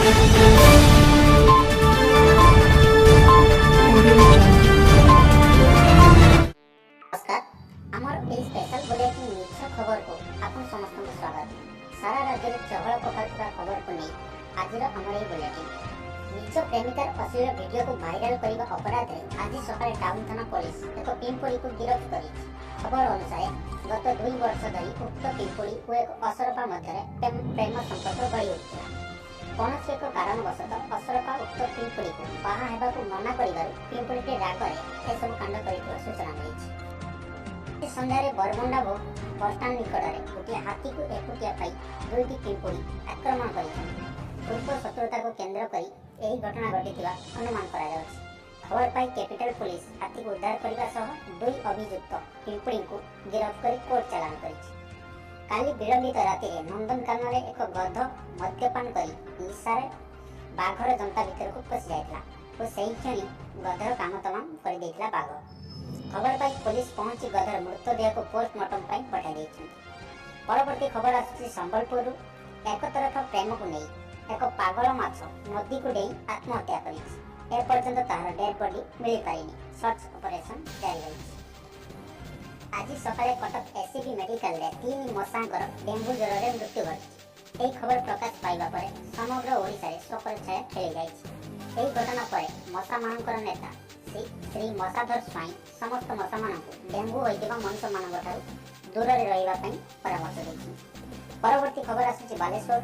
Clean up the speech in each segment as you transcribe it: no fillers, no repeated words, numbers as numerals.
नमस्कार आमर ए special bulletin मिछ खबर को आपन समस्त स्वागत। सारा राज्य में चहल पकाउଥିବା खबर को नहीं आज आमर ए बुलेटिन मिछ प्रेमिकार अश्लील वीडियो को वायरल करने अपराध में आज सकाଳେ टाउन थाना पुलिस एक पिंपड़ी को गिरफ्त करी। खबर अनुसार गत 2 वर्ष धरी उक्त पिंपड़ी और एक असरपा मध्य प्रेम संपर्क गढ़ी उठिला। कौन एक कारणवशतः असरपा उक्त पिंपड़ी को बाहा हेबा को मना करिबारु पिंपड़ी रागरे एसबू कांड करिଥିବା सूचना मिली। सन्ध्यारे बरमुंडा बसस्टाण्ड निकट गोटे हाथी को एकुटिया पाई दुईटी पिंपड़ी आक्रमण कर पूर्व शत्रुता को केन्द्र कर यही घटना घटी अनुमान करा। खबर पाई कैपिटल पुलिस हाथी को उद्धार करने सह 2 अभियुक्त पिंपड़ी को गिरफ्त कर कोर्ट चालान करिछि। काली विलंबित राति नंदनकानन एक गध मद्यपान कर निशारे बाघर जनता भितर को पशि जाइଥିଲା और सही क्षणी गधर काम तमाम कर देइଥିଲା बाघ। खबर पाई पुलिस पहुंची गधर मृतदेह को पोस्टमार्टम पाई पठाई देइछन्ति। परवर्ती खबर आसुछि संबलपुर एक तरफ प्रेम को नहीं एक पागल माछ नदी को डेई आत्महत्या करिछि। ए पर्यंत तार डेड बॉडी मिल पारिनी। सर्च ऑपरेशन जारी रहिछि। आज सकाळे कटक एससीबी मेडिकल रे 3 मशांकर डेंगू ज्वर रे मृत्यु घटी। एही खबर प्रकाश पाइबा परे समग्र ओडिसा रे शोकर छाया खेली जाइछि। एही घटना परे मशा मानकर नेता श्री मशाधर स्वाई समस्त मशा मानक डेंगू होइतिबा मनुष्य मानक ठारू दूर रे रहिबा पई परामर्श दैछि। परवर्ती खबर आसुछि बालेश्वर।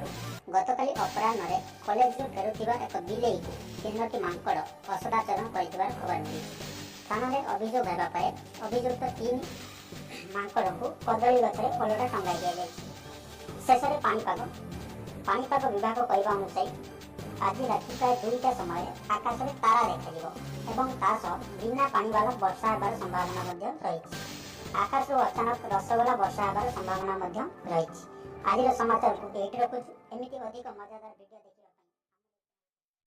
गतकाली अपराह्न रे कॉलेज रो फेरुथिबा एक बिलेई को 3टी मांकड़ असदाचरण करिथिबार खबर मिली। थाना रे अभियोग हेबा परे अभियुक्त 3 मांकड़ को कदली गछरे पलटा टंगाई दिया जाइछि। शेषरे पाणीपाग विभाग कहवा अनुसार आज राति प्राय 2टा समय आकाश में तारा देखाଯିବ एवं तासह बिना पानी वाला वर्षा हेबार संभावना मध्य रहिछि। आकाश अचानक रसगोला वर्षा हेबार संभावना मध्य रहिछि। आज समाचार को एठी रखुछु। एमिति अधिक मजादार वीडियो